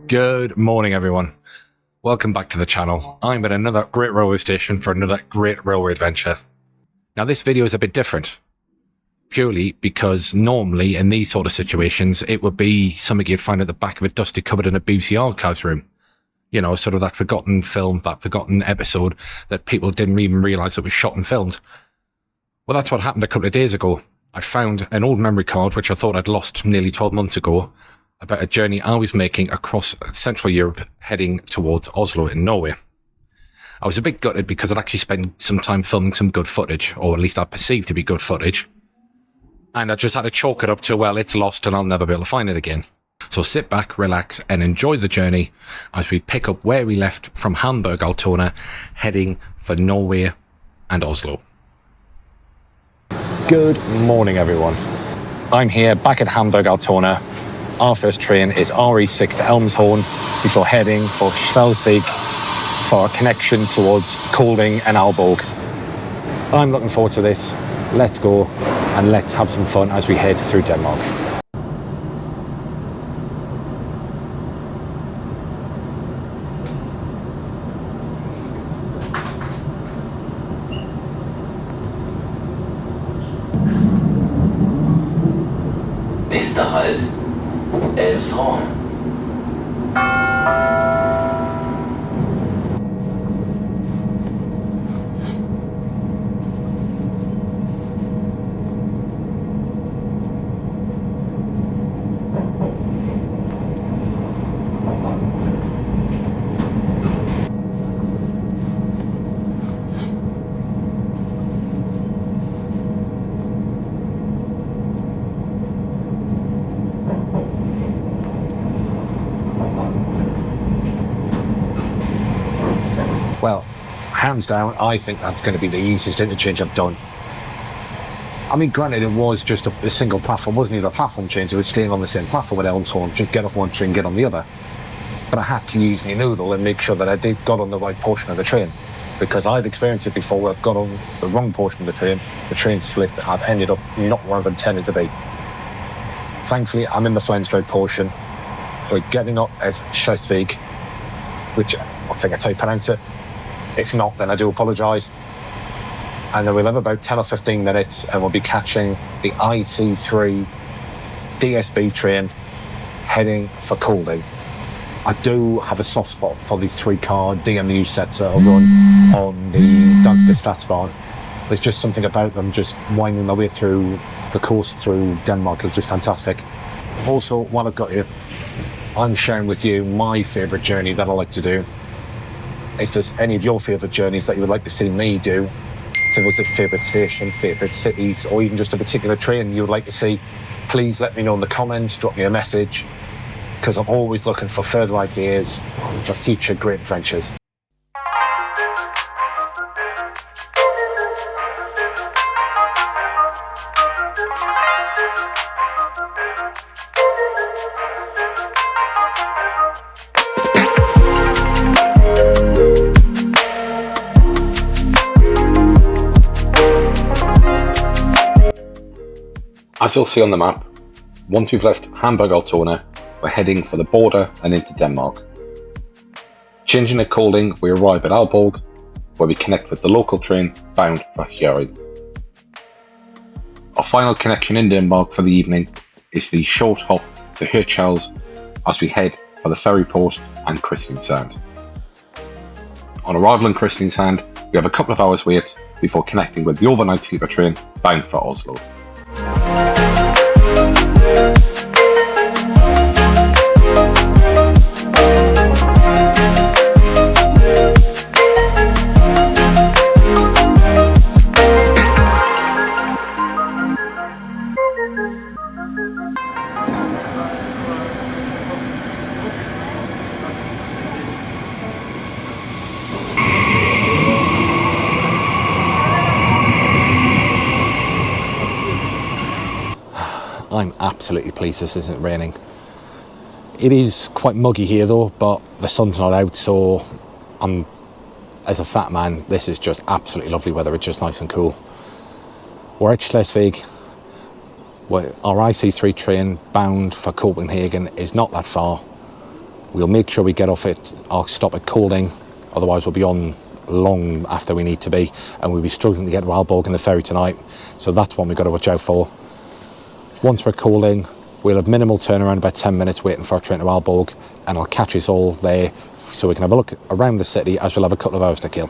Good morning, everyone. Welcome back to the channel. I'm at another great railway station for another great railway adventure. Now, this video is a bit different, purely because normally in these sort of situations, it would be something you'd find at the back of a dusty cupboard in a BBC archives room. You know, sort of that forgotten film, that forgotten episode that people didn't even realise it was shot and filmed. Well, that's what happened a couple of days ago. I found an old memory card, which I thought I'd lost nearly 12 months ago, about a journey I was making across Central Europe heading towards Oslo in Norway. I was a bit gutted because I'd actually spent some time filming some good footage, or at least I perceived to be good footage. And I just had to chalk it up to, well, it's lost and I'll never be able to find it again. So sit back, relax and enjoy the journey as we pick up where we left from Hamburg, Altona, heading for Norway and Oslo. Good morning, everyone. I'm here back at Hamburg, Altona. Our first train is RE6 to Elmshorn before heading for Schleswig for a connection towards Kolding and Aalborg. I'm looking forward to this. Let's go and let's have some fun as we head through Denmark. Nächster Halt, Elmshorn. Well, hands down, I think that's going to be the easiest interchange I've done. I mean, granted, it was just a single platform, wasn't even a platform change, it was staying on the same platform with Elmshorn, just get off one train, get on the other. But I had to use my noodle and make sure that I got on the right portion of the train, because I've experienced it before where I've got on the wrong portion of the train split, and I've ended up not where I've intended to be. Thankfully, I'm in the Flensburg portion. We're getting up at Schleswig, which I think that's how you pronounce it. If not, then I do apologise. And then we'll have about 10 or 15 minutes and we'll be catching the IC3 DSB train heading for Kolding. I do have a soft spot for the 3-car DMU sets that are run on the Danske Statsbahn. There's just something about them just winding their way through the course through Denmark is just fantastic. Also, while I've got you, I'm sharing with you my favourite journey that I like to do. If there's any of your favourite journeys that you would like to see me do, to visit favourite stations, favourite cities, or even just a particular train you would like to see, please let me know in the comments, drop me a message, because I'm always looking for further ideas for future great adventures. As you'll see on the map, once we've left Hamburg Altona, we're heading for the border and into Denmark. Changing at Kolding, we arrive at Aalborg, where we connect with the local train bound for Hjorring. Our final connection in Denmark for the evening is the short hop to Hirtshals as we head for the ferry port and Kristiansand. On arrival in Kristiansand, we have a couple of hours wait before connecting with the overnight sleeper train bound for Oslo. I'm absolutely pleased this isn't raining. It is quite muggy here though, but the sun's not out, so as a fat man, this is just absolutely lovely weather. It's just nice and cool. We're at Schleswig. Our IC3 train bound for Copenhagen is not that far. We'll make sure we get off at our stop at Kolding, otherwise we'll be on long after we need to be, and we'll be struggling to get to Aalborg in the ferry tonight. So that's one we've got to watch out for. Once we're at Kolding, we'll have minimal turnaround, about 10 minutes waiting for our train to Aalborg, and I'll catch us all there so we can have a look around the city, as we'll have a couple of hours to kill.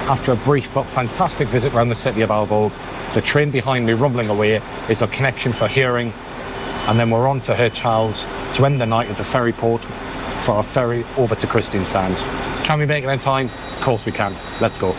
After a brief but fantastic visit around the city of Aalborg, the train behind me rumbling away is a connection for Hjorring, and then we're on to Hirtshals to end the night at the ferry port for our ferry over to Kristiansand. Can we make it in time? Of course we can. Let's go.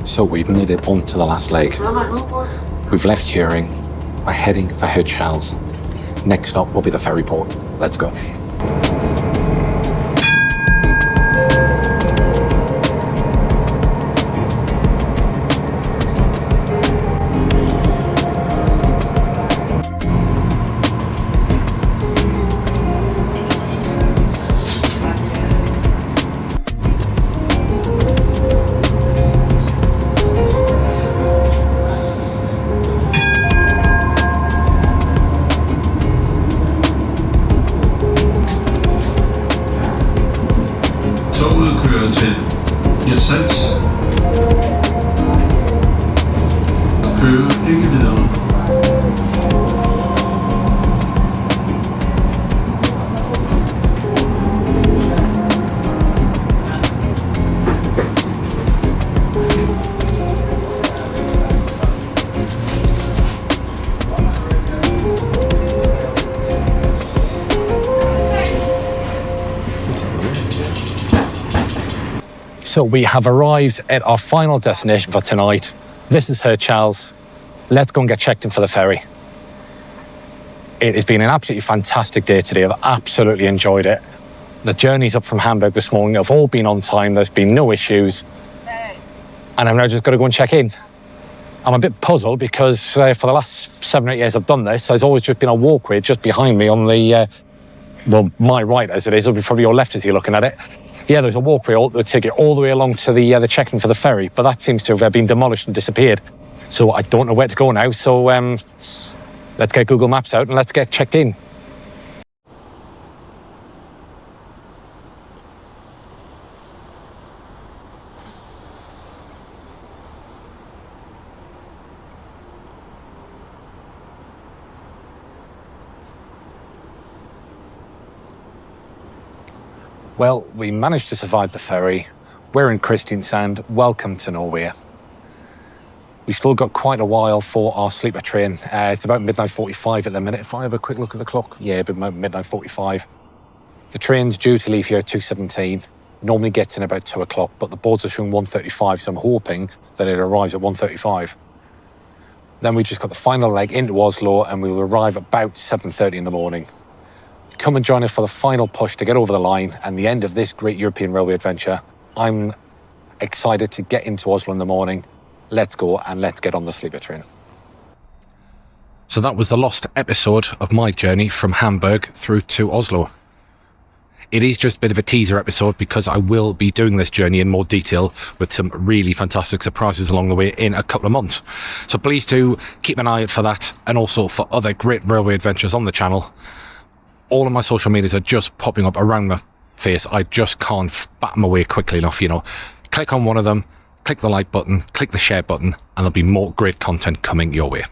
So we've made it onto the last leg. We've left Hjorring. We're heading for Hirtshals. Next stop will be the ferry port. Let's go. Toget kører til Hirtshals og kører ikke videre. So we have arrived at our final destination for tonight. This is Hirtshals. Let's go and get checked in for the ferry. It has been an absolutely fantastic day today. I've absolutely enjoyed it. The journeys up from Hamburg this morning have all been on time. There's been no issues. And I've now just got to go and check in. I'm a bit puzzled because for the last 7 or 8 years I've done this, there's always just been a walkway just behind me on the, well, my right as it is, it'll be probably your left as you're looking at it. Yeah, there's a walkway that will take you all the way along to the check-in for the ferry, but that seems to have been demolished and disappeared. So I don't know where to go now. So let's get Google Maps out and let's get checked in. Well, we managed to survive the ferry. We're in Kristiansand. Welcome to Norway. We've still got quite a while for our sleeper train. It's about midnight 45 at the minute. If I have a quick look at the clock, yeah, about midnight 45. The train's due to leave here at 2:17. Normally gets in about 2 o'clock, but the boards are showing 1:35, so I'm hoping that it arrives at 1:35. Then we just got the final leg into Oslo, and we will arrive about 7:30 in the morning. Come and join us for the final push to get over the line and the end of this great European railway adventure. I'm excited to get into Oslo in the morning. Let's go and let's get on the sleeper train. So that was the lost episode of my journey from Hamburg through to Oslo. It is just a bit of a teaser episode because I will be doing this journey in more detail with some really fantastic surprises along the way in a couple of months. So please do keep an eye out for that and also for other great railway adventures on the channel. All of my social medias are just popping up around my face. I just can't bat them away quickly enough, you know. Click on one of them, click the like button, click the share button, and there'll be more great content coming your way.